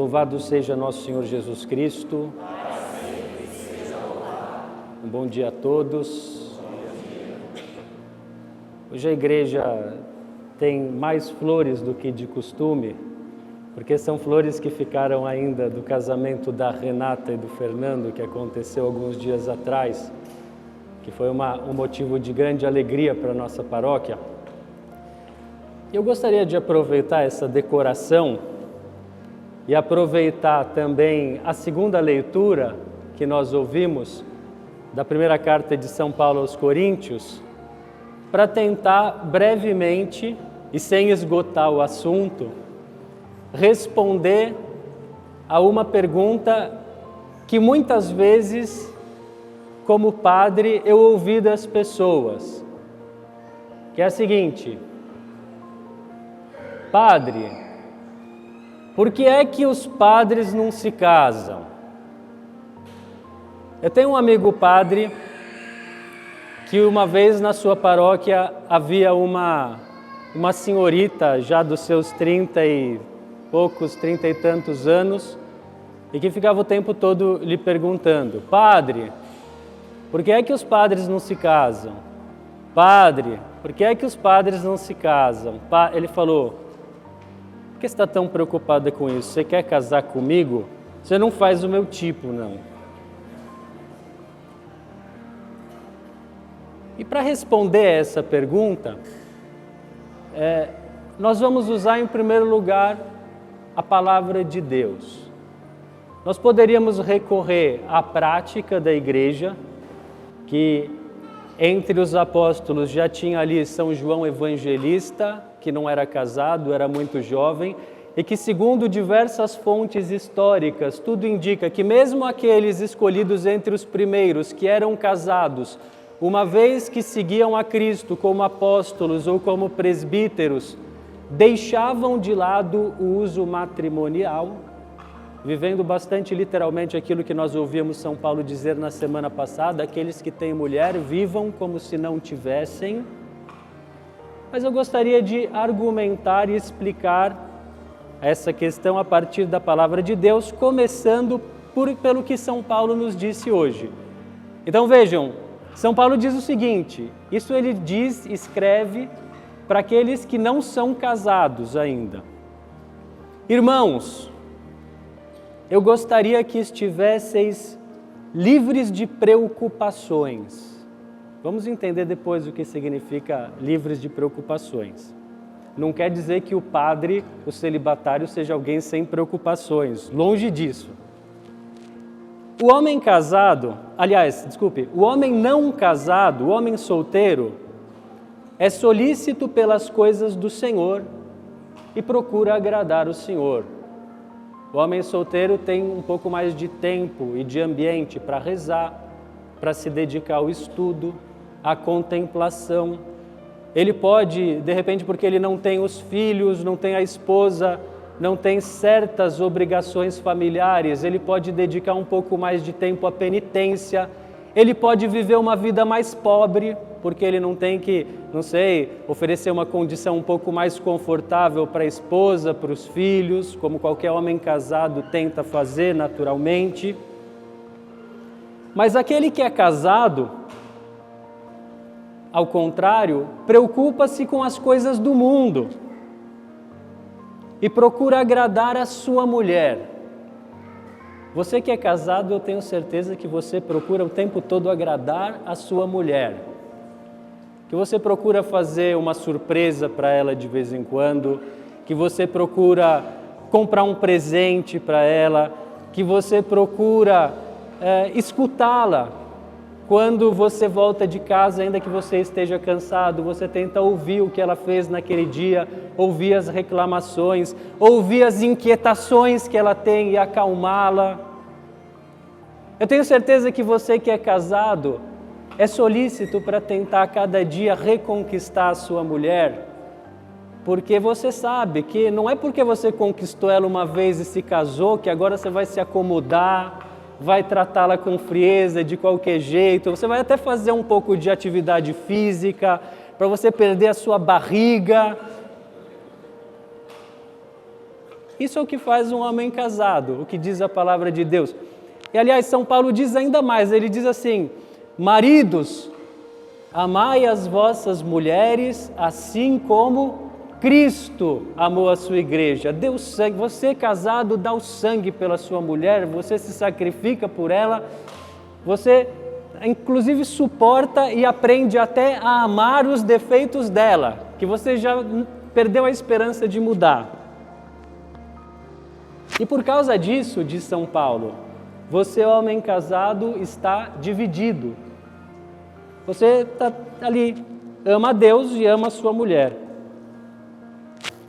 Louvado seja nosso Senhor Jesus Cristo. Um bom dia a todos. Hoje a igreja tem mais flores do que de costume, porque são flores que ficaram ainda do casamento da Renata e do Fernando, que aconteceu alguns dias atrás, que foi um motivo de grande alegria para a nossa paróquia. Eu gostaria de aproveitar essa decoração e aproveitar também a segunda leitura que nós ouvimos da primeira carta de São Paulo aos Coríntios, para tentar brevemente e sem esgotar o assunto, responder a uma pergunta que muitas vezes, como padre, eu ouvi das pessoas, que é a seguinte: padre, por que é que os padres não se casam? Eu tenho um amigo padre que uma vez na sua paróquia havia uma senhorita já dos seus 30 e tantos anos, e que ficava o tempo todo lhe perguntando: padre, por que é que os padres não se casam? Padre, por que é que os padres não se casam? Ele falou: por que você está tão preocupada com isso? Você quer casar comigo? Você não faz o meu tipo, não. E para responder essa pergunta, nós vamos usar em primeiro lugar a palavra de Deus. Nós poderíamos recorrer à prática da igreja, que entre os apóstolos já tinha ali São João Evangelista, que não era casado, era muito jovem, e que, segundo diversas fontes históricas, tudo indica que mesmo aqueles escolhidos entre os primeiros que eram casados, uma vez que seguiam a Cristo como apóstolos ou como presbíteros, deixavam de lado o uso matrimonial, vivendo bastante literalmente aquilo que nós ouvimos São Paulo dizer na semana passada: aqueles que têm mulher, vivam como se não tivessem. Mas eu gostaria de argumentar e explicar essa questão a partir da palavra de Deus, começando pelo que São Paulo nos disse hoje. Então vejam, São Paulo diz o seguinte, isso ele escreve para aqueles que não são casados ainda. Irmãos, eu gostaria que estivesseis livres de preocupações. Vamos entender depois o que significa livres de preocupações. Não quer dizer que o padre, o celibatário, seja alguém sem preocupações. Longe disso. O homem casado, o homem não casado, o homem solteiro, é solícito pelas coisas do Senhor e procura agradar o Senhor. O homem solteiro tem um pouco mais de tempo e de ambiente para rezar, para se dedicar ao estudo, à contemplação. Ele pode, de repente, porque ele não tem os filhos, não tem a esposa, não tem certas obrigações familiares, ele pode dedicar um pouco mais de tempo à penitência, ele pode viver uma vida mais pobre, porque ele não tem que, oferecer uma condição um pouco mais confortável para a esposa, para os filhos, como qualquer homem casado tenta fazer naturalmente. Mas aquele que é casado, ao contrário, preocupa-se com as coisas do mundo e procura agradar a sua mulher. Você que é casado, eu tenho certeza que você procura o tempo todo agradar a sua mulher. Que você procura fazer uma surpresa para ela de vez em quando, que você procura comprar um presente para ela, que você procura escutá-la. Quando você volta de casa, ainda que você esteja cansado, você tenta ouvir o que ela fez naquele dia, ouvir as reclamações, ouvir as inquietações que ela tem e acalmá-la. Eu tenho certeza que você que é casado é solícito para tentar cada dia reconquistar a sua mulher, porque você sabe que não é porque você conquistou ela uma vez e se casou que agora você vai se acomodar, vai tratá-la com frieza, de qualquer jeito. Você vai até fazer um pouco de atividade física para você perder a sua barriga. Isso é o que faz um homem casado, o que diz a palavra de Deus. E aliás, São Paulo diz ainda mais, ele diz assim: maridos, amai as vossas mulheres assim como Cristo amou a sua igreja. Deu sangue, você casado dá o sangue pela sua mulher, você se sacrifica por ela, você inclusive suporta e aprende até a amar os defeitos dela, que você já perdeu a esperança de mudar. E por causa disso, diz São Paulo, você, homem casado, está dividido. Você está ali, ama a Deus e ama a sua mulher.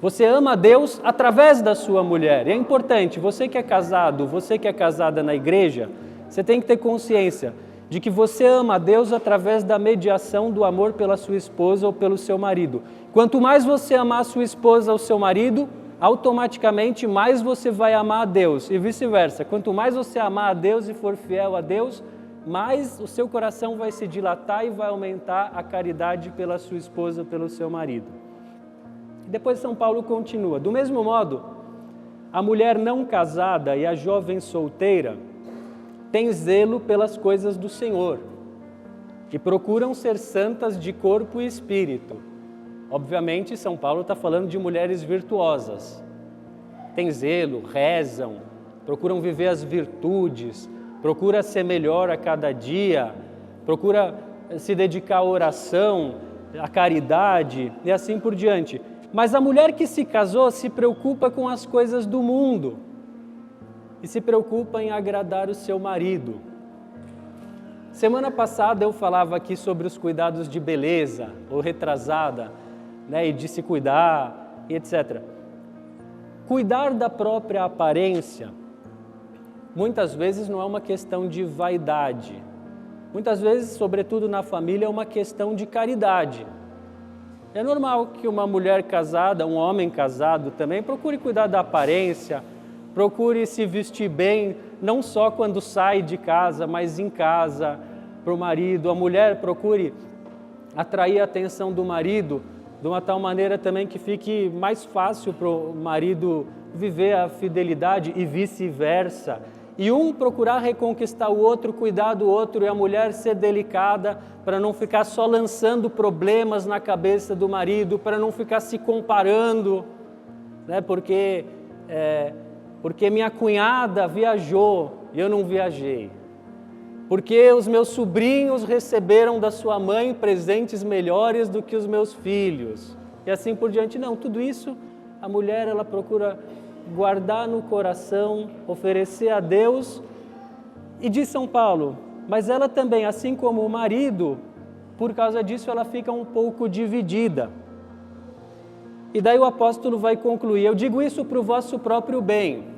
Você ama a Deus através da sua mulher. E é importante, você que é casado, você que é casada na igreja, você tem que ter consciência de que você ama a Deus através da mediação do amor pela sua esposa ou pelo seu marido. Quanto mais você amar a sua esposa ou seu marido, automaticamente mais você vai amar a Deus e vice-versa. Quanto mais você amar a Deus e for fiel a Deus, mais o seu coração vai se dilatar e vai aumentar a caridade pela sua esposa, pelo seu marido. Depois São Paulo continua: do mesmo modo, a mulher não casada e a jovem solteira têm zelo pelas coisas do Senhor e procuram ser santas de corpo e espírito. Obviamente, São Paulo está falando de mulheres virtuosas. Têm zelo, rezam, procuram viver as virtudes, procura ser melhor a cada dia, procura se dedicar à oração, à caridade e assim por diante. Mas a mulher que se casou se preocupa com as coisas do mundo e se preocupa em agradar o seu marido. Semana passada eu falava aqui sobre os cuidados de beleza, ou retrasada, e de se cuidar, e etc. Cuidar da própria aparência, muitas vezes não é uma questão de vaidade. Muitas vezes, sobretudo na família, é uma questão de caridade. É normal que uma mulher casada, um homem casado também, procure cuidar da aparência, procure se vestir bem, não só quando sai de casa, mas em casa, para o marido. A mulher procure atrair a atenção do marido de uma tal maneira também que fique mais fácil para o marido viver a fidelidade e vice-versa. E um procurar reconquistar o outro, cuidar do outro, e a mulher ser delicada para não ficar só lançando problemas na cabeça do marido, para não ficar se comparando, porque minha cunhada viajou e eu não viajei. Porque os meus sobrinhos receberam da sua mãe presentes melhores do que os meus filhos. E assim por diante. Não, tudo isso a mulher ela procura guardar no coração, oferecer a Deus. E diz São Paulo, mas ela também, assim como o marido, por causa disso ela fica um pouco dividida. E daí o apóstolo vai concluir: eu digo isso para o vosso próprio bem.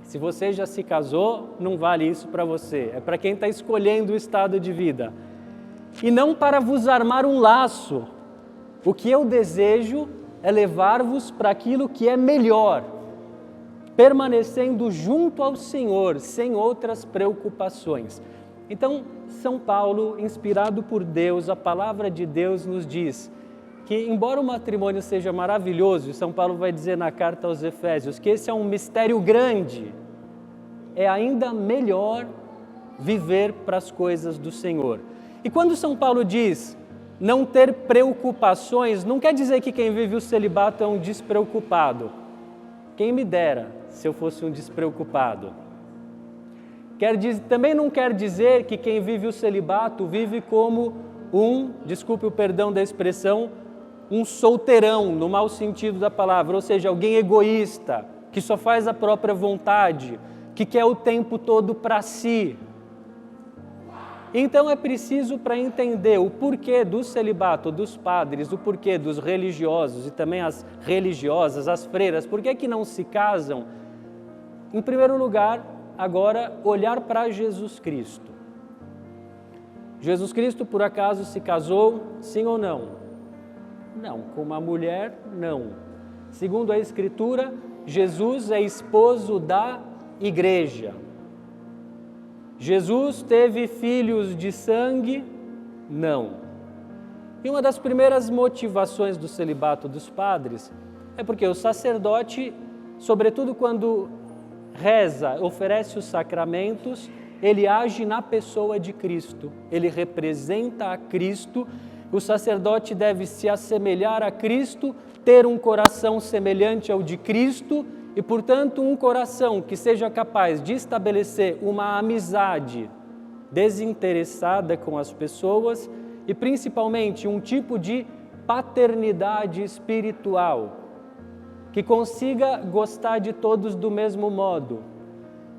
Se você já se casou, não vale isso para você. É para quem está escolhendo o estado de vida. E não para vos armar um laço. O que eu desejo é levar-vos para aquilo que é melhor, permanecendo junto ao Senhor, sem outras preocupações. Então, São Paulo, inspirado por Deus, a palavra de Deus nos diz que, embora o matrimônio seja maravilhoso, São Paulo vai dizer na carta aos Efésios que esse é um mistério grande, é ainda melhor viver para as coisas do Senhor. E quando São Paulo diz não ter preocupações, não quer dizer que quem vive o celibato é um despreocupado. Quem me dera se eu fosse um despreocupado. Também não quer dizer que quem vive o celibato vive como desculpe o perdão da expressão, um solteirão, no mau sentido da palavra, ou seja, alguém egoísta, que só faz a própria vontade, que quer o tempo todo para si. Então é preciso, para entender o porquê do celibato dos padres, o porquê dos religiosos e também as religiosas, as freiras, por que não se casam? Em primeiro lugar, agora, olhar para Jesus Cristo. Jesus Cristo, por acaso, se casou, sim ou não? Não, com uma mulher, não. Segundo a Escritura, Jesus é esposo da igreja. Jesus teve filhos de sangue? Não. E uma das primeiras motivações do celibato dos padres é porque o sacerdote sobretudo quando reza, oferece os sacramentos, ele age na pessoa de Cristo, ele representa a Cristo. O sacerdote deve se assemelhar a Cristo, ter um coração semelhante ao de Cristo e, portanto, um coração que seja capaz de estabelecer uma amizade desinteressada com as pessoas e, principalmente, um tipo de paternidade espiritual, que consiga gostar de todos do mesmo modo,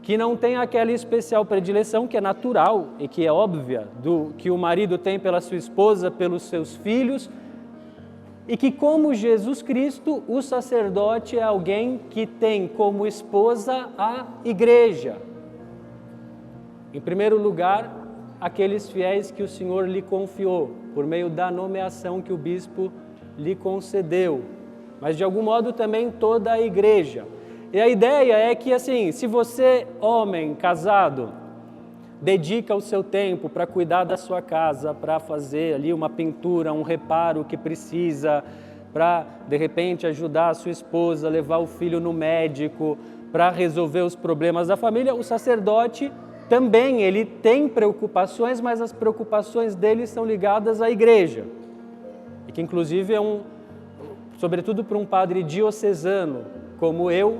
que não tenha aquela especial predileção que é natural e que é óbvia, que o marido tem pela sua esposa, pelos seus filhos, e que, como Jesus Cristo, o sacerdote é alguém que tem como esposa a igreja. Em primeiro lugar, aqueles fiéis que o Senhor lhe confiou, por meio da nomeação que o bispo lhe concedeu, mas de algum modo também toda a igreja. E a ideia é que, assim, se você, homem casado, dedica o seu tempo para cuidar da sua casa, para fazer ali uma pintura, um reparo que precisa, para, de repente, ajudar a sua esposa, levar o filho no médico, para resolver os problemas da família, o sacerdote também, ele tem preocupações, mas as preocupações dele são ligadas à igreja. E que, inclusive, sobretudo para um padre diocesano como eu,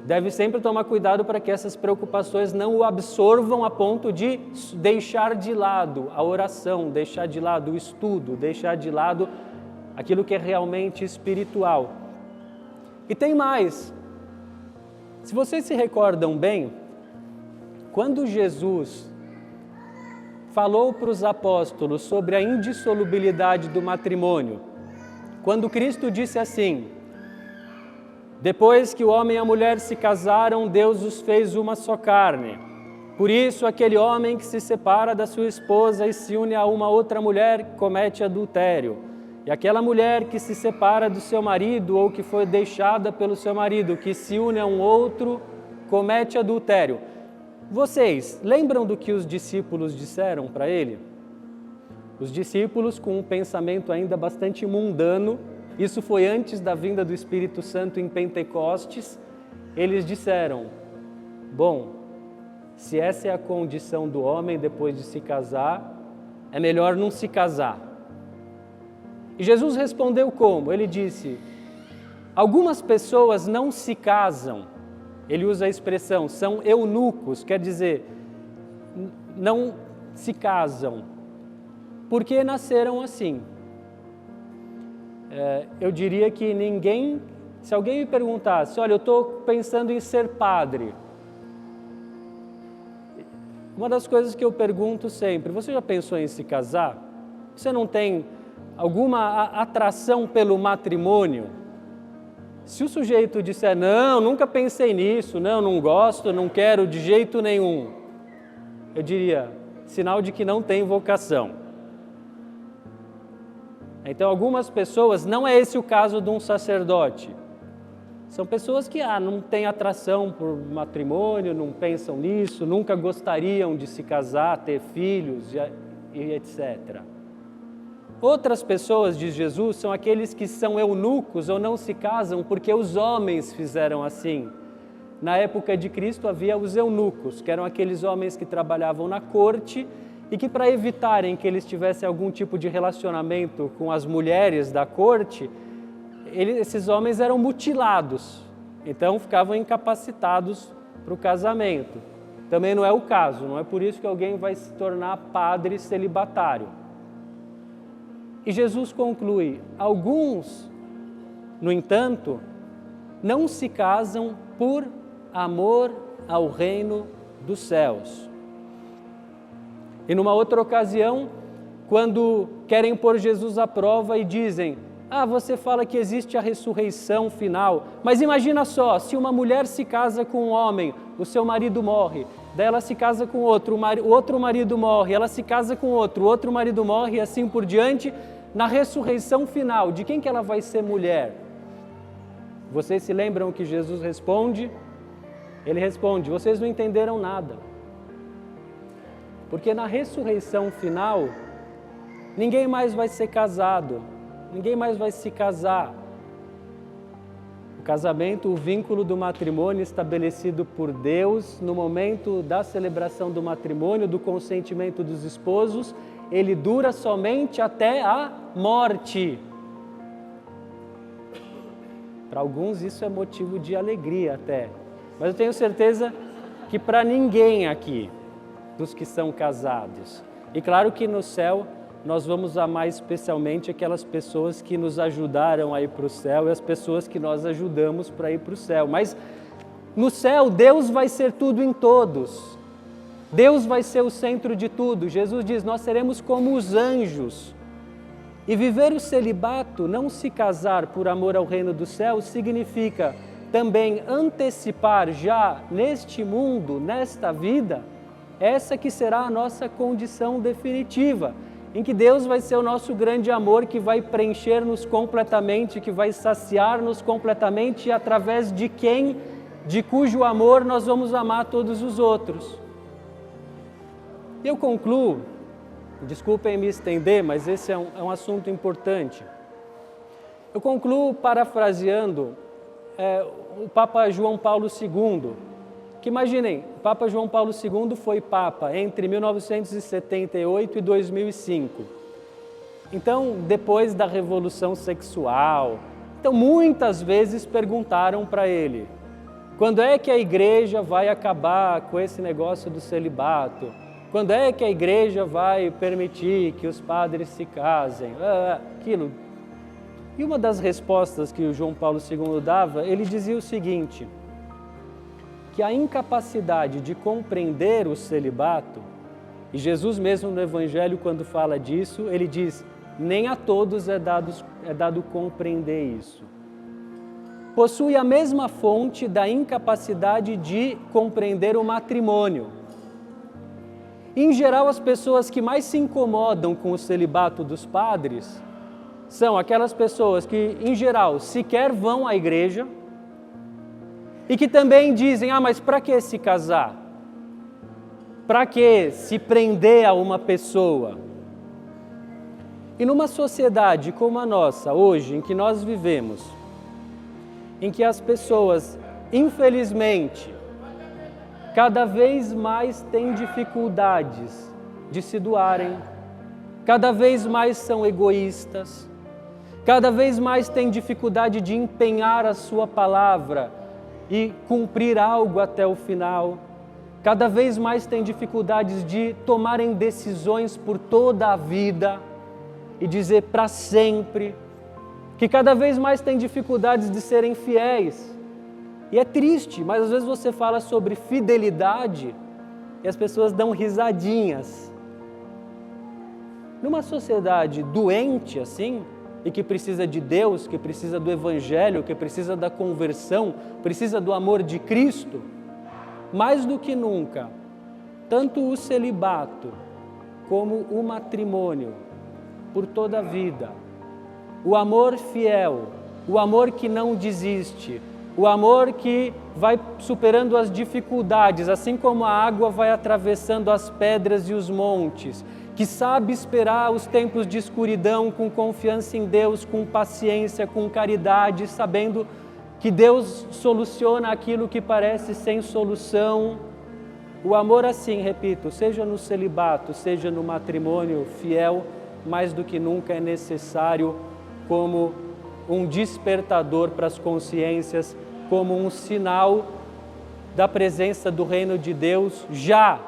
deve sempre tomar cuidado para que essas preocupações não o absorvam a ponto de deixar de lado a oração, deixar de lado o estudo, deixar de lado aquilo que é realmente espiritual. E tem mais. Se vocês se recordam bem, quando Jesus falou para os apóstolos sobre a indissolubilidade do matrimônio, quando Cristo disse assim: depois que o homem e a mulher se casaram, Deus os fez uma só carne. Por isso, aquele homem que se separa da sua esposa e se une a uma outra mulher comete adultério. E aquela mulher que se separa do seu marido ou que foi deixada pelo seu marido, que se une a um outro, comete adultério. Vocês lembram do que os discípulos disseram para ele? Os discípulos, com um pensamento ainda bastante mundano, isso foi antes da vinda do Espírito Santo em Pentecostes, eles disseram: bom, se essa é a condição do homem depois de se casar, é melhor não se casar. E Jesus respondeu como? Ele disse: algumas pessoas não se casam. Ele usa a expressão, são eunucos, quer dizer, não se casam, porque nasceram assim. Eu diria que ninguém, se alguém me perguntasse, olha, eu estou pensando em ser padre, uma das coisas que eu pergunto sempre, você já pensou em se casar? Você não tem alguma atração pelo matrimônio? Se o sujeito disser, não, nunca pensei nisso, não gosto, não quero de jeito nenhum, eu diria, sinal de que não tem vocação. Então, algumas pessoas, não é esse o caso de um sacerdote, são pessoas que não têm atração por matrimônio, não pensam nisso, nunca gostariam de se casar, ter filhos e etc. Outras pessoas, diz Jesus, são aqueles que são eunucos ou não se casam porque os homens fizeram assim. Na época de Cristo havia os eunucos, que eram aqueles homens que trabalhavam na corte e que, para evitarem que eles tivessem algum tipo de relacionamento com as mulheres da corte, esses homens eram mutilados, então ficavam incapacitados para o casamento. Também não é o caso, não é por isso que alguém vai se tornar padre celibatário. E Jesus conclui, alguns, no entanto, não se casam por amor ao reino dos céus. E numa outra ocasião, quando querem pôr Jesus à prova e dizem, você fala que existe a ressurreição final, mas imagina só, se uma mulher se casa com um homem, o seu marido morre, daí ela se casa com outro, o outro marido morre, ela se casa com outro, o outro marido morre e assim por diante. Na ressurreição final, de quem que ela vai ser mulher? Vocês se lembram que Jesus responde? Ele responde, vocês não entenderam nada. Porque na ressurreição final, ninguém mais vai ser casado, ninguém mais vai se casar. casamento, o vínculo do matrimônio estabelecido por Deus no momento da celebração do matrimônio, do consentimento dos esposos, ele dura somente até a morte. Para alguns isso é motivo de alegria até, mas eu tenho certeza que para ninguém aqui, dos que são casados. E claro que no céu nós vamos amar especialmente aquelas pessoas que nos ajudaram a ir para o céu e as pessoas que nós ajudamos para ir para o céu. Mas no céu Deus vai ser tudo em todos. Deus vai ser o centro de tudo. Jesus diz, nós seremos como os anjos. E viver o celibato, não se casar por amor ao reino do céu, significa também antecipar já neste mundo, nesta vida, essa que será a nossa condição definitiva, em que Deus vai ser o nosso grande amor, que vai preencher-nos completamente, que vai saciar-nos completamente, e através de cujo amor nós vamos amar todos os outros. Eu concluo, desculpem me estender, mas esse é um assunto importante. Eu concluo parafraseando o Papa João Paulo II, que imaginem, o Papa João Paulo II foi Papa entre 1978 e 2005. Então, depois da Revolução Sexual, então muitas vezes perguntaram para ele, quando é que a igreja vai acabar com esse negócio do celibato? Quando é que a igreja vai permitir que os padres se casem? Aquilo. E uma das respostas que o João Paulo II dava, ele dizia o seguinte, que a incapacidade de compreender o celibato, e Jesus mesmo no Evangelho quando fala disso, ele diz, nem a todos é dado compreender isso. Possui a mesma fonte da incapacidade de compreender o matrimônio. Em geral, as pessoas que mais se incomodam com o celibato dos padres são aquelas pessoas que, em geral, sequer vão à igreja e que também dizem, mas para que se casar? Para que se prender a uma pessoa? E numa sociedade como a nossa, hoje, em que nós vivemos, em que as pessoas, infelizmente, cada vez mais têm dificuldades de se doarem, cada vez mais são egoístas, cada vez mais têm dificuldade de empenhar a sua palavra e cumprir algo até o final, cada vez mais têm dificuldades de tomarem decisões por toda a vida e dizer para sempre, que cada vez mais têm dificuldades de serem fiéis. E é triste, mas às vezes você fala sobre fidelidade e as pessoas dão risadinhas. Numa sociedade doente assim, e que precisa de Deus, que precisa do Evangelho, que precisa da conversão, precisa do amor de Cristo, mais do que nunca, tanto o celibato como o matrimônio, por toda a vida, o amor fiel, o amor que não desiste, o amor que vai superando as dificuldades, assim como a água vai atravessando as pedras e os montes, que sabe esperar os tempos de escuridão com confiança em Deus, com paciência, com caridade, sabendo que Deus soluciona aquilo que parece sem solução. O amor assim, repito, seja no celibato, seja no matrimônio fiel, mais do que nunca é necessário como um despertador para as consciências, como um sinal da presença do reino de Deus já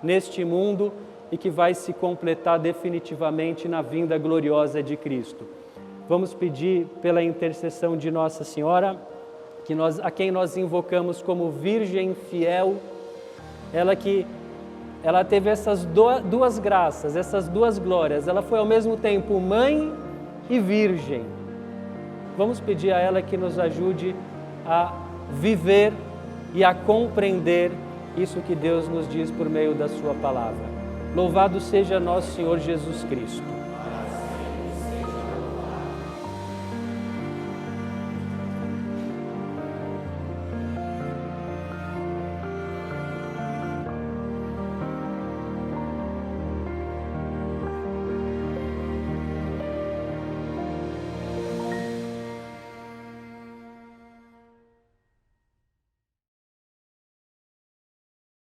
neste mundo e que vai se completar definitivamente na vinda gloriosa de Cristo. Vamos pedir pela intercessão de Nossa Senhora, a quem nós invocamos como Virgem fiel, ela teve essas duas graças, essas duas glórias, ela foi ao mesmo tempo mãe e virgem. Vamos pedir a ela que nos ajude a viver e a compreender isso que Deus nos diz por meio da sua palavra. Louvado seja nosso Senhor Jesus Cristo.